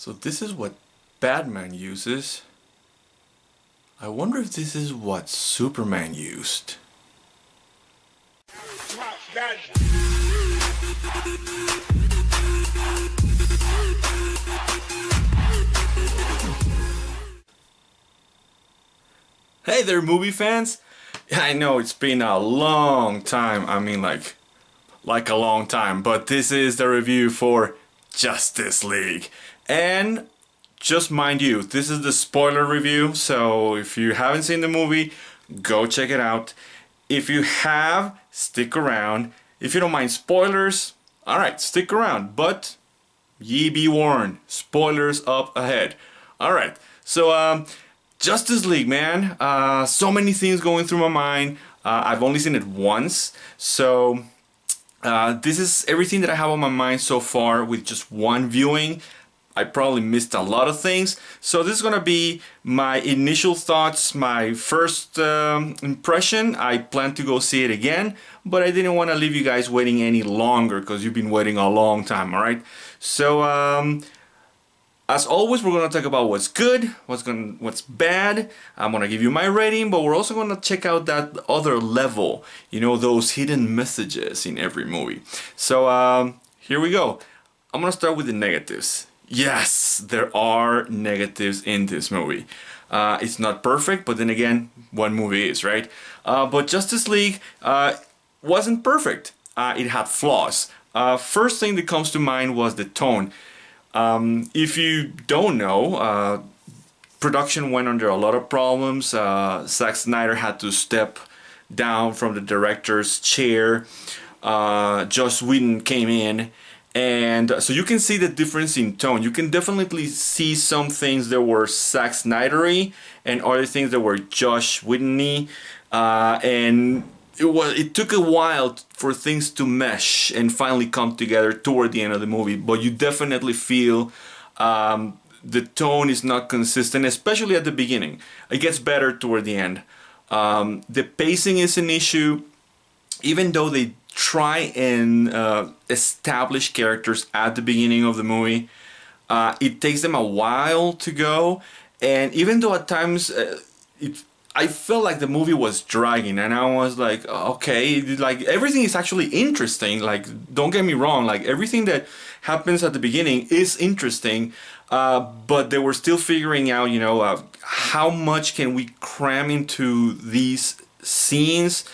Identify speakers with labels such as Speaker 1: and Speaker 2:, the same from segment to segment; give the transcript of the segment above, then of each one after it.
Speaker 1: So this is what Batman uses. I wonder if this is what Superman used. Hey there, movie fans! I know it's been a long time. I mean, like a long time. But this is the review for Justice League. And just mind you, this is the spoiler review. So if you haven't seen the movie, go check it out. If you have, stick around. If you don't mind spoilers, alright, stick around. But ye be warned, spoilers up ahead. Alright, so Justice League, man. So many things going through my mind. I've only seen it once. So this is everything that I have on my mind so far with just one viewing. I probably missed a lot of things. So this is going to be my initial thoughts, my first impression. I plan to go see it again, but I didn't want to leave you guys waiting any longer because you've been waiting a long time, alright? So as always, we're going to talk about what's good, what's bad. I'm going to give you my rating, but we're also going to check out that other level, you know, those hidden messages in every movie. So here we go. I'm going to start with the negatives. Yes, there are negatives in this movie. It's not perfect, but then again, one movie is, right? But Justice League wasn't perfect. It had flaws. First thing that comes to mind was the tone. If you don't know, production went under a lot of problems. Zack Snyder had to step down from the director's chair. Joss Whedon came in. And so you can see the difference in tone. You can definitely see some things that were Zack Snyder-y and other things that were Joss Whedon-y. And it took a while for things to mesh and finally come together toward the end of the movie. But you definitely feel the tone is not consistent, especially at the beginning. It gets better toward the end. The pacing is an issue, even though they try and establish characters at the beginning of the movie. It takes them a while to go, and even though at times I felt like the movie was dragging, and I was like, okay, like everything is actually interesting. Like, don't get me wrong, like everything that happens at the beginning is interesting, but they were still figuring out, you know, how much can we cram into these scenes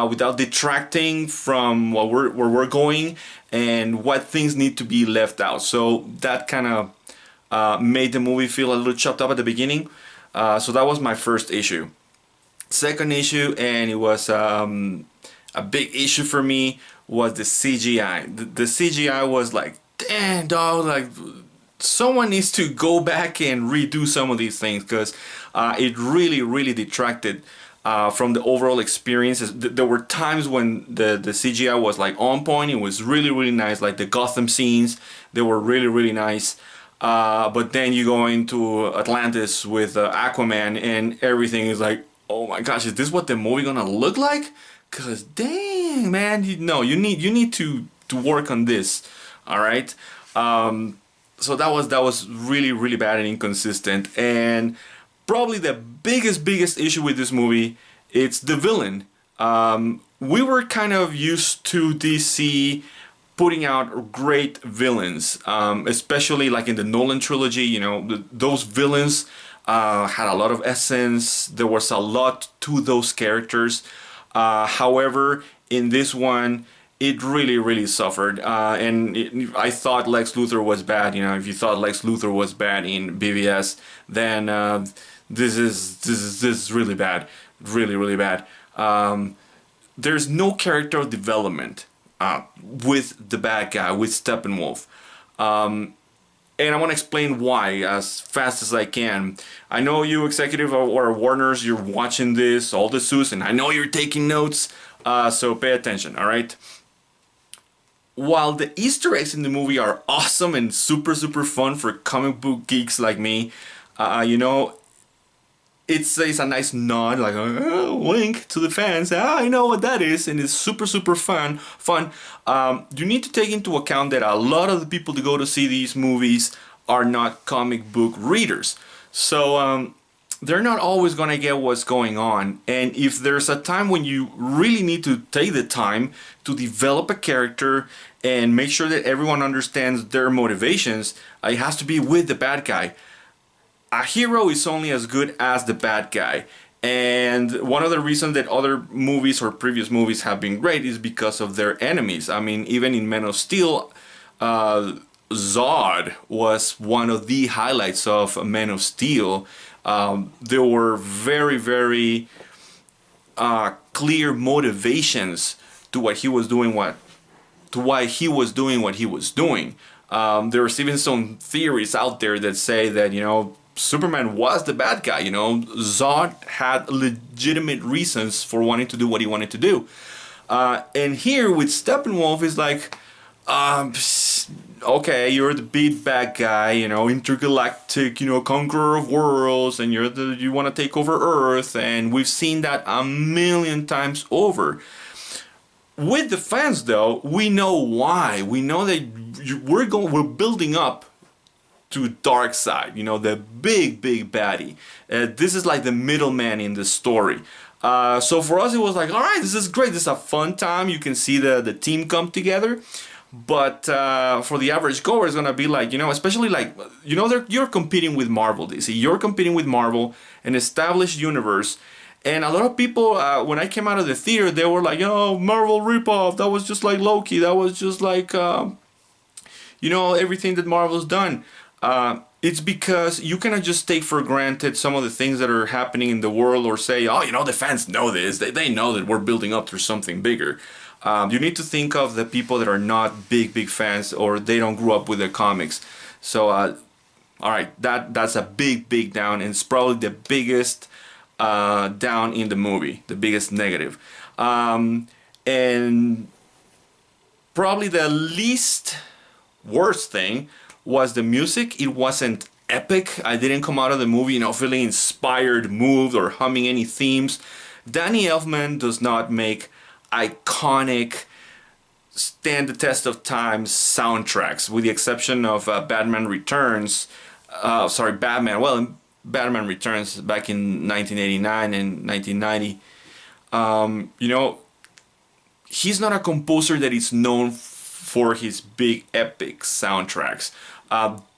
Speaker 1: without detracting from where we're going and what things need to be left out. So that kind of made the movie feel a little chopped up at the beginning. So that was my first issue. Second issue, and it was a big issue for me, was the CGI. The CGI was like, damn dog, like someone needs to go back and redo some of these things, because it really detracted from the overall experience. There were times when the CGI was like on point. It was really nice, like the Gotham scenes, they were really nice. But then you go into Atlantis with Aquaman and everything is like, oh my gosh, is this what the movie gonna look like? Cause dang man, you need to work on this. Alright. So that was really bad and inconsistent. And probably the biggest issue with this movie, it's the villain. We were kind of used to DC putting out great villains, especially like in the Nolan trilogy. You know, those villains had a lot of essence. There was a lot to those characters. However, in this one, it really suffered. And I thought Lex Luthor was bad. You know, if you thought Lex Luthor was bad in BVS, then this is really bad, really bad. There's no character development with the bad guy, with Steppenwolf. And I want to explain why as fast as I can. I know you executive or Warners, you're watching this, all the suits, and I know you're taking notes, so pay attention, alright? While the Easter eggs in the movie are awesome and super fun for comic book geeks like me, you know, it's a nice nod, like a wink to the fans. I know what that is, and it's super fun. You need to take into account that a lot of the people that go to see these movies are not comic book readers. So they're not always going to get what's going on. And if there's a time when you really need to take the time to develop a character and make sure that everyone understands their motivations, it has to be with the bad guy. A hero is only as good as the bad guy. And one of the reasons that other movies or previous movies have been great is because of their enemies. I mean, even in Man of Steel, Zod was one of the highlights of Man of Steel. There were very, very clear motivations to what he was doing, why he was doing what he was doing. There's even some theories out there that say that, Superman was the bad guy. Zod had legitimate reasons for wanting to do what he wanted to do. And here with Steppenwolf is like, okay, you're the big bad guy, intergalactic, conqueror of worlds, and you want to take over Earth, and we've seen that a million times over. With the fans, though, we know why. We know that we're building up to Darkseid, the big baddie. This is like the middleman in the story. So for us, it was like, all right, this is great. This is a fun time. You can see the team come together. But for the average goer, it's gonna be like, especially like, you're competing with Marvel, DC. You're competing with Marvel, an established universe. And a lot of people, when I came out of the theater, they were like, Marvel ripoff. That was just like Loki. That was just like, everything that Marvel's done. It's because you cannot just take for granted some of the things that are happening in the world or say, the fans know this. They know that we're building up to something bigger. You need to think of the people that are not big fans or they don't grow up with the comics. So, all right, that's a big down, and it's probably the biggest down in the movie, the biggest negative. And probably the least worst thing was the music. It wasn't epic. I didn't come out of the movie, feeling inspired, moved, or humming any themes. Danny Elfman does not make iconic, stand the test of time soundtracks, with the exception of Batman Returns. Batman. Well, Batman Returns back in 1989 and 1990. He's not a composer that is known for his big epic soundtracks.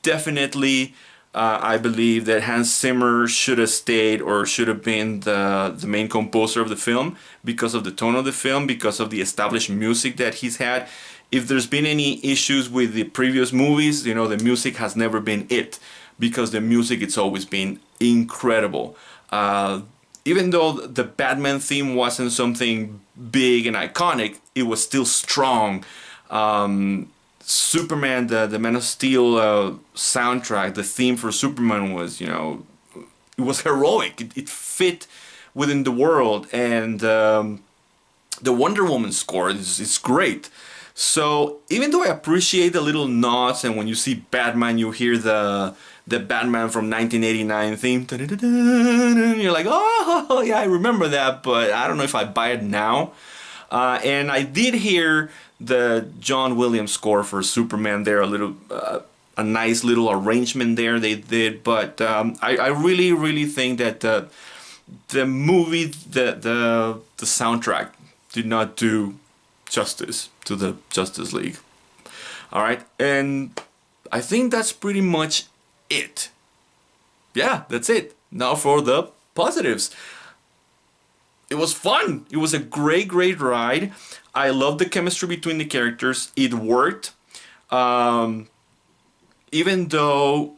Speaker 1: Definitely, I believe that Hans Zimmer should have stayed or should have been the main composer of the film because of the tone of the film, because of the established music that he's had. If there's been any issues with the previous movies, the music has never been it, because the music, it's always been incredible. Even though the Batman theme wasn't something big and iconic, it was still strong. Superman, the Man of Steel soundtrack, the theme for Superman was, it was heroic. It fit within the world, and the Wonder Woman score is great. So even though I appreciate the little nods, and when you see Batman, you hear the Batman from 1989 theme, you're like, oh yeah, I remember that, but I don't know if I buy it now. And I did hear the John Williams score for Superman there, a nice little arrangement there they did, but I really think that the movie, the soundtrack did not do justice to the Justice League. All right, and I think that's pretty much it. Yeah, that's it. Now for the positives. It was fun. It was a great ride. I love the chemistry between the characters. It worked. Even though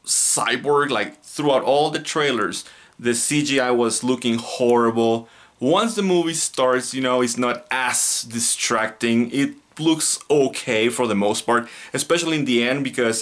Speaker 1: Cyborg, like throughout all the trailers, the CGI was looking horrible. Once the movie starts, it's not as distracting. It looks okay for the most part, especially in the end, because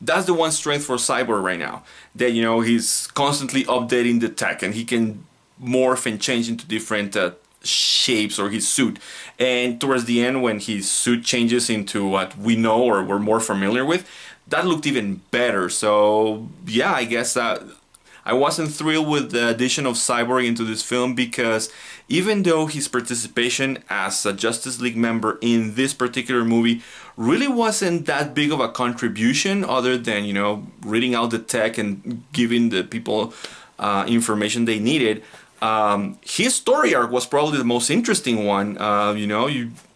Speaker 1: that's the one strength for Cyborg right now. That, he's constantly updating the tech and he can morph and change into different shapes or his suit. And towards the end, when his suit changes into what we know or we're more familiar with, that looked even better. So yeah, I guess I wasn't thrilled with the addition of Cyborg into this film because even though his participation as a Justice League member in this particular movie really wasn't that big of a contribution other than, reading out the tech and giving the people information they needed, his story arc was probably the most interesting one.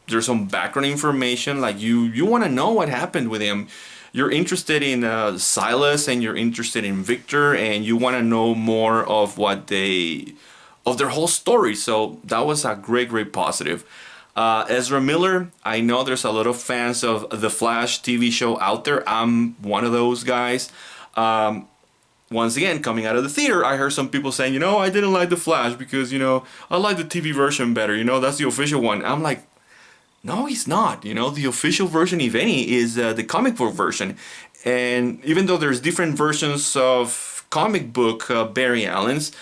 Speaker 1: There's some background information, like you want to know what happened with him. You're interested in Silas and you're interested in Victor, and you want to know more of of their whole story. So that was a great positive. Ezra Miller, I know there's a lot of fans of the Flash TV show out there. I'm one of those guys. Once again, coming out of the theater, I heard some people saying, I didn't like the Flash because, I like the TV version better. That's the official one. I'm like, no, he's not. The official version, if any, is the comic book version. And even though there's different versions of comic book Barry Allen's,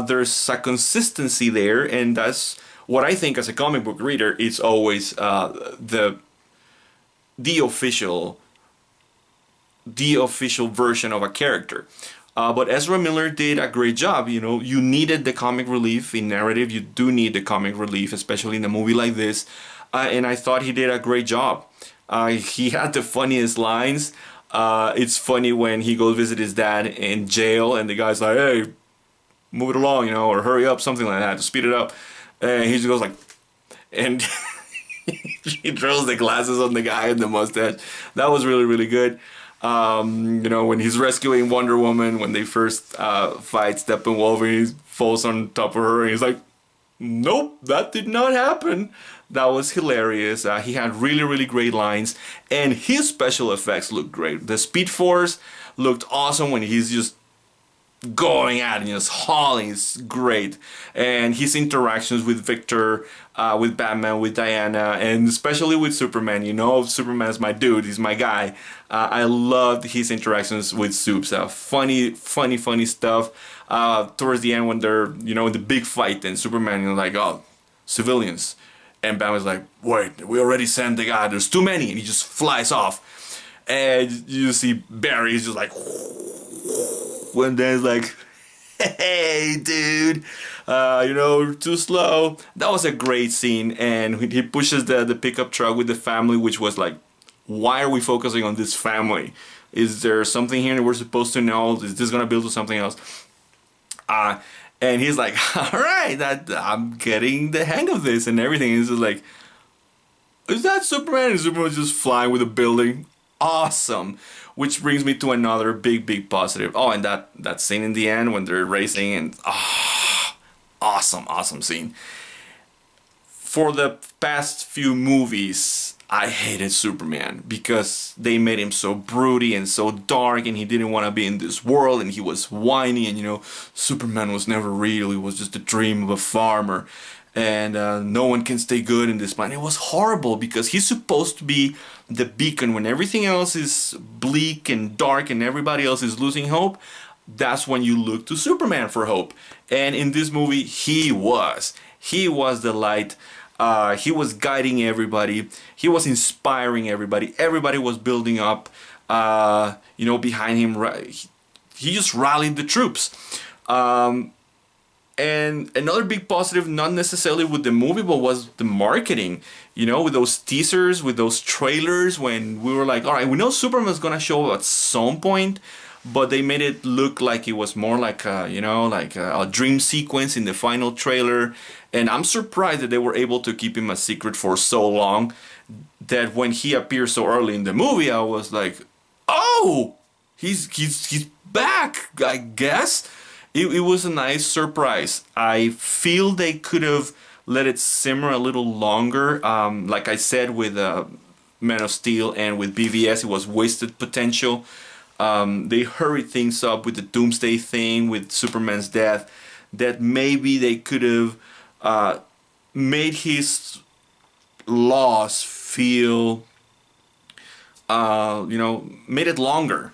Speaker 1: there's a consistency there, and that's what I think as a comic book reader is always the official version of a character. But Ezra Miller did a great job. You needed the comic relief in narrative. You do need the comic relief, especially in a movie like this. And I thought he did a great job. He had the funniest lines. It's funny when he goes visit his dad in jail, and the guy's like, "Hey, move it along, or hurry up," something like that, to speed it up. And he just goes like, and he throws the glasses on the guy and the mustache. That was really good. When he's rescuing Wonder Woman, when they first fight Steppenwolf, and he falls on top of her, and he's like, "Nope, that did not happen." That was hilarious. He had really great lines, and his special effects looked great. The Speed Force looked awesome when he's just going at it, just hauling. It's great. And his interactions with Victor, with Batman, with Diana, and especially with Superman. Superman's my dude. He's my guy. I loved his interactions with Supes. Funny stuff. Towards the end, when they're in the big fight, and Superman like, "Oh, civilians," and Batman's like, "Wait, we already sent the guy. There's too many," and he just flies off. And you see Barry's just like, when there's like, "Hey, dude, too slow." That was a great scene, and he pushes the pickup truck with the family, which was like, why are we focusing on this family? Is there something here that we're supposed to know? Is this gonna build to something else? And he's like, "All right, I'm getting the hang of this and everything." He's just like, "Is that Superman?" And Superman's just flying with a building. Awesome. Which brings me to another big positive. Oh, and that scene in the end when they're racing, and awesome scene. For the past few movies, I hated Superman because they made him so broody and so dark, and he didn't want to be in this world, and he was whiny, and Superman was never real. He was just a dream of a farmer, and no one can stay good in this planet. It was horrible because he's supposed to be the beacon when everything else is bleak and dark and everybody else is losing hope. That's when you look to Superman for hope. And in this movie, he was the light. He was guiding everybody. He was inspiring everybody. Everybody was building up, behind him. He just rallied the troops. And another big positive, not necessarily with the movie, but was the marketing. With those teasers, with those trailers, when we were like, all right, we know Superman's gonna show up at some point, but they made it look like it was more like a dream sequence in the final trailer. And I'm surprised that they were able to keep him a secret for so long, that when he appeared so early in the movie, I was like, oh, he's back, I guess. It was a nice surprise. I feel they could have let it simmer a little longer. Like I said with Man of Steel and with BVS, it was wasted potential. They hurried things up with the Doomsday thing, with Superman's death, that maybe they could have made his loss feel, made it longer.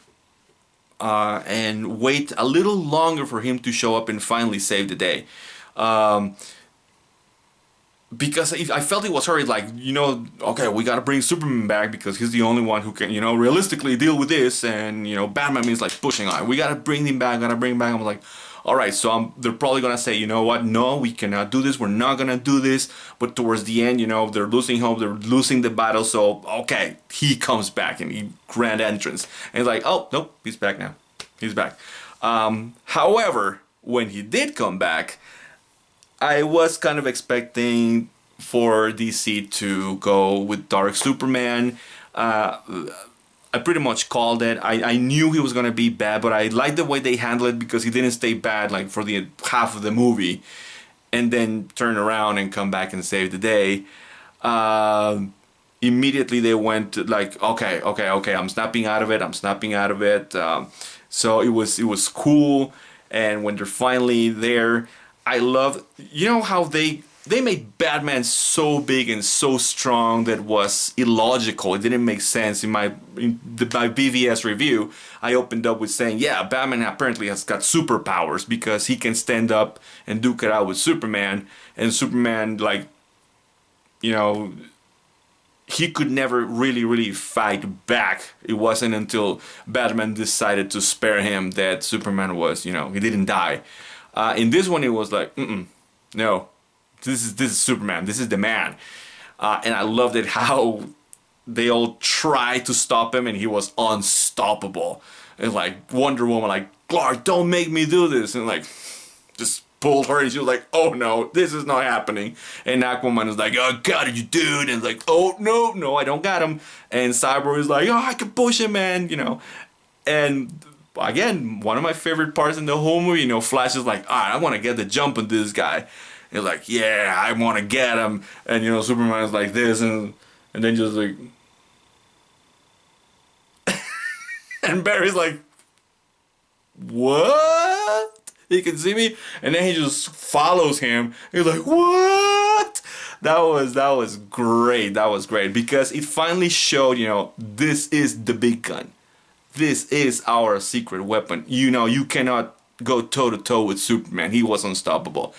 Speaker 1: And wait a little longer for him to show up and finally save the day. because I felt it was already like, okay, we gotta bring Superman back because he's the only one who can, realistically deal with this, and Batman means like pushing on. We gotta bring him back, gotta bring him back. I'm like, all right, so they're probably gonna say, you know what? No, we cannot do this. We're not gonna do this. But towards the end, they're losing hope. They're losing the battle. So okay, he comes back and he grand entrance, and it's like, oh nope, he's back now. He's back. However, when he did come back, I was kind of expecting for DC to go with Dark Superman. I pretty much called it. I knew he was gonna be bad, but I liked the way they handled it because he didn't stay bad like for the half of the movie, and then turn around and come back and save the day. Immediately they went like, okay, I'm snapping out of it. So it was cool, and when they're finally there, I love how they made Batman so big and so strong that was illogical. It didn't make sense. In my BVS review, I opened up with saying, yeah, Batman apparently has got superpowers because he can stand up and duke it out with Superman, and Superman, like, he could never really fight back. It wasn't until Batman decided to spare him that Superman was, he didn't die. In this one, it was like, no. This is Superman. This is the man, and I loved it how they all tried to stop him, and he was unstoppable. And like Wonder Woman, like, Clark, don't make me do this, and like just pulled her, and she was like, oh no, this is not happening. And Aquaman is like, oh, got you, dude, and like, oh no, I don't got him. And Cyborg is like, oh, I can push him, man, And again, one of my favorite parts in the whole movie, Flash is like, all right, I want to get the jump on this guy. He's like, yeah, I want to get him. And, Superman is like this. And then just like... and Barry's like, what? He can see me? And then he just follows him. He's like, what? That was great. That was great. Because it finally showed, this is the big gun. This is our secret weapon. You cannot go toe-to-toe with Superman. He was unstoppable.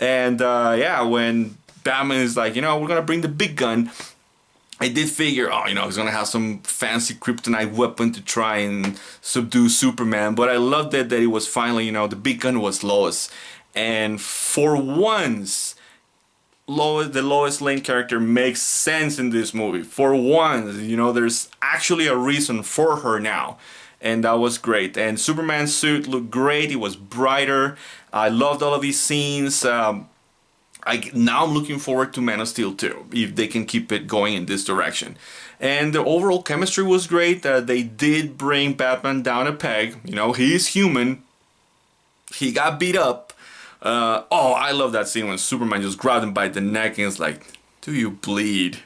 Speaker 1: And when Batman is like, we're gonna bring the big gun, I did figure, he's gonna have some fancy kryptonite weapon to try and subdue Superman. But I loved that it was finally, the big gun was Lois. And for once, the Lois Lane character makes sense in this movie. For once, there's actually a reason for her now. And that was great. And Superman's suit looked great. It was brighter. I loved all of these scenes. Now I'm looking forward to Man of Steel 2, if they can keep it going in this direction. And the overall chemistry was great. They did bring Batman down a peg. He is human. He got beat up. I love that scene when Superman just grabbed him by the neck and is like, do you bleed?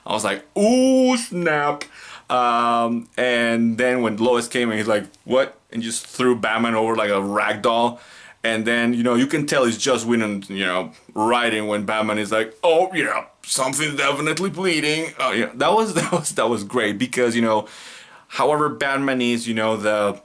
Speaker 1: I was like, ooh, snap. And then when Lois came in, he's like, what? And just threw Batman over like a rag doll. And then, you can tell he's just winning, writing when Batman is like, oh yeah, something's definitely bleeding. Oh yeah, that was great because, however Batman is, the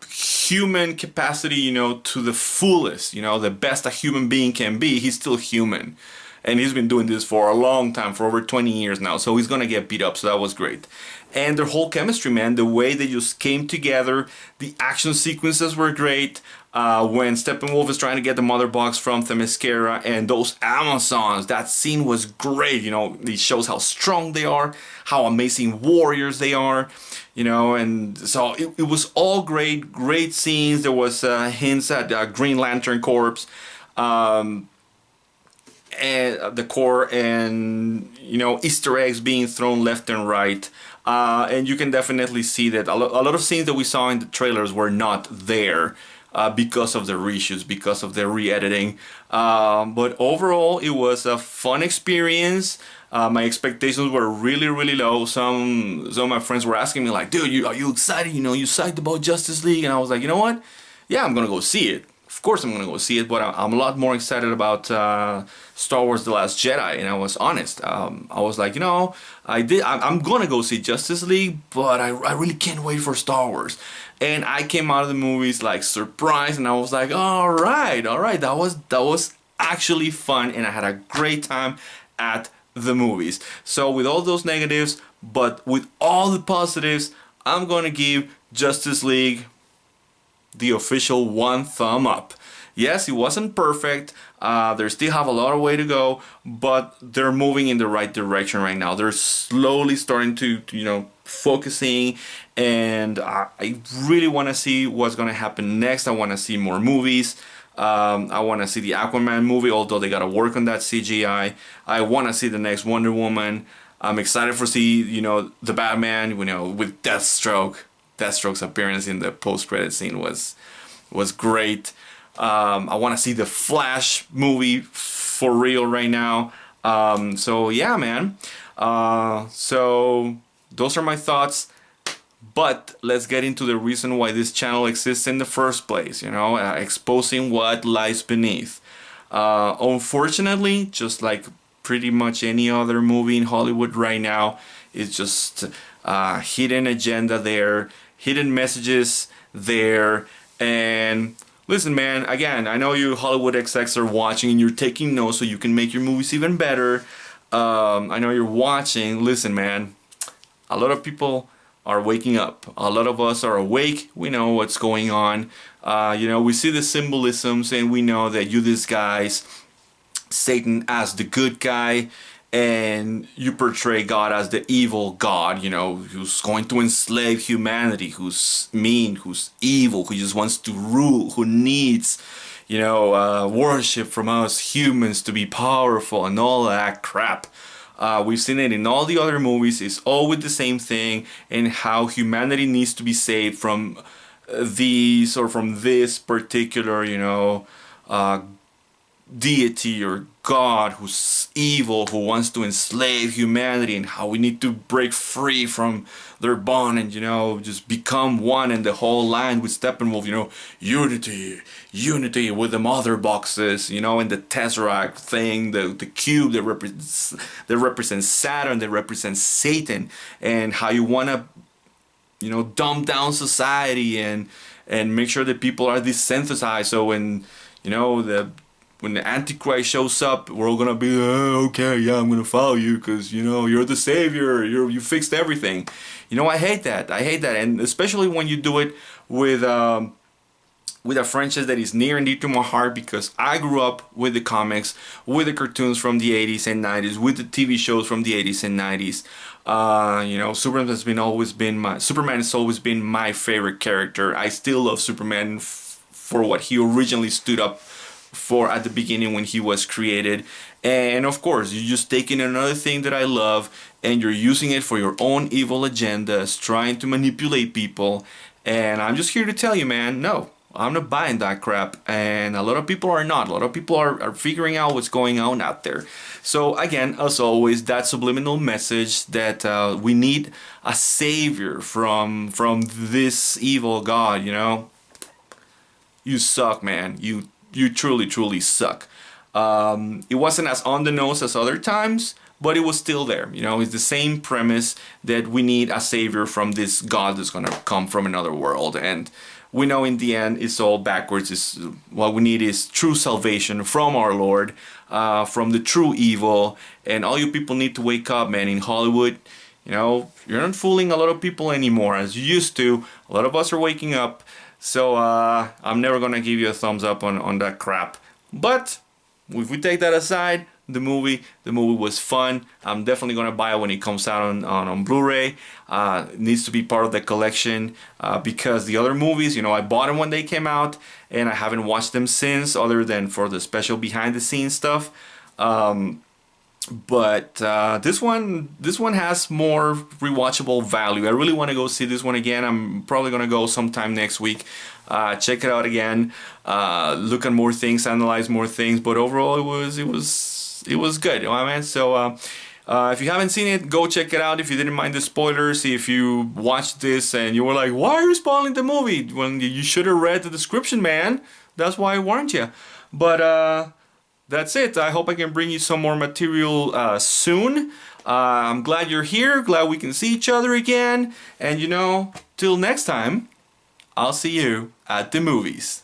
Speaker 1: human capacity, to the fullest, the best a human being can be, he's still human. And he's been doing this for a long time, for over 20 years now. So he's going to get beat up. So that was great. And their whole chemistry, man, the way they just came together, the action sequences were great. When Steppenwolf is trying to get the mother box from Themyscira and those Amazons, that scene was great. It shows how strong they are, how amazing warriors they are. And so it was all great scenes. There was hints at Green Lantern Corps. And the core, and Easter eggs being thrown left and right, and you can definitely see that a lot of scenes that we saw in the trailers were not there because of the reshoots, because of the re-editing. But overall, it was a fun experience. My expectations were really low. Some of my friends were asking me like, dude, are you excited? You psyched about Justice League? And I was like, you know what? Yeah, I'm gonna go see it. of course I'm gonna go see it, but I'm a lot more excited about Star Wars: The Last Jedi. And I was honest. I was like, I'm gonna go see Justice League, but I really can't wait for Star Wars. And I came out of the movies like surprised, and I was like, all right, that was actually fun, and I had a great time at the movies. So with all those negatives, but with all the positives, I'm gonna give Justice League the official one thumb up. Yes, it wasn't perfect. They still have a lot of way to go, but they're moving in the right direction right now. They're slowly starting to, focusing, and I really want to see what's going to happen next. I want to see more movies. I want to see the Aquaman movie, although they got to work on that CGI. I want to see the next Wonder Woman. I'm excited for see, the Batman, with Deathstroke. Deathstroke's appearance in the post-credit scene was great. I want to see the Flash movie for real right now. So yeah, man. So those are my thoughts. But let's get into the reason why this channel exists in the first place. Exposing what lies beneath. Unfortunately, just like pretty much any other movie in Hollywood right now, it's just hidden agenda there. Hidden messages there. And listen, man, again, I know you Hollywood execs are watching and you're taking notes so you can make your movies even better. I know you're watching. Listen, man, a lot of people are waking up. A lot of us are awake. We know what's going on. We see the symbolisms, and we know that you disguise Satan as the good guy, and you portray God as the evil God, who's going to enslave humanity, who's mean, who's evil, who just wants to rule, who needs, worship from us humans to be powerful and all that crap. We've seen it in all the other movies. It's always the same thing, and how humanity needs to be saved from these or from this particular, deity or God who's evil, who wants to enslave humanity, and how we need to break free from their bond and just become one. And the whole line with Steppenwolf, unity with the mother boxes, and the Tesseract thing, the cube that represents Saturn, that represents Satan, and how you want to dumb down society and make sure that people are desensitized. So when the Antichrist shows up, we're all gonna be, okay, yeah, I'm gonna follow you because you're the savior. You fixed everything. I hate that. And especially when you do it with a franchise that is near and dear to my heart, because I grew up with the comics, with the cartoons from the 80s and 90s, with the TV shows from the 80s and 90s. Superman has always been my favorite character. I still love Superman for what he originally stood up for at the beginning when he was created. And of course, you're just taking another thing that I love and you're using it for your own evil agendas, trying to manipulate people. And I'm just here to tell you, man, no, I'm not buying that crap. And a lot of people are not. A lot of people are figuring out what's going on out there. So again, as always, that subliminal message that we need a savior from this evil God, You suck, man. You truly suck. It wasn't as on the nose as other times, but it was still there. It's the same premise that we need a savior from this God that's gonna come from another world, and we know in the end it's all backwards. What we need is true salvation from our Lord, from the true evil, and all you people need to wake up, man. In Hollywood, you're not fooling a lot of people anymore as you used to. A lot of us are waking up. So I'm never gonna give you a thumbs up on that crap. But if we take that aside, the movie was fun. I'm definitely gonna buy it when it comes out on Blu-ray. It needs to be part of the collection because the other movies, I bought them when they came out, and I haven't watched them since, other than for the special behind the scenes stuff. But this one has more rewatchable value. I really want to go see this one again. I'm probably gonna go sometime next week. Check it out again. Look at more things, analyze more things. But overall, it was good, man. So If you haven't seen it, go check it out. If you didn't mind the spoilers, if you watched this and you were like, why are you spoiling the movie? When you should have read the description, man. That's why I warned you. But that's it. I hope I can bring you some more material soon. I'm glad you're here. Glad we can see each other again. And till next time, I'll see you at the movies.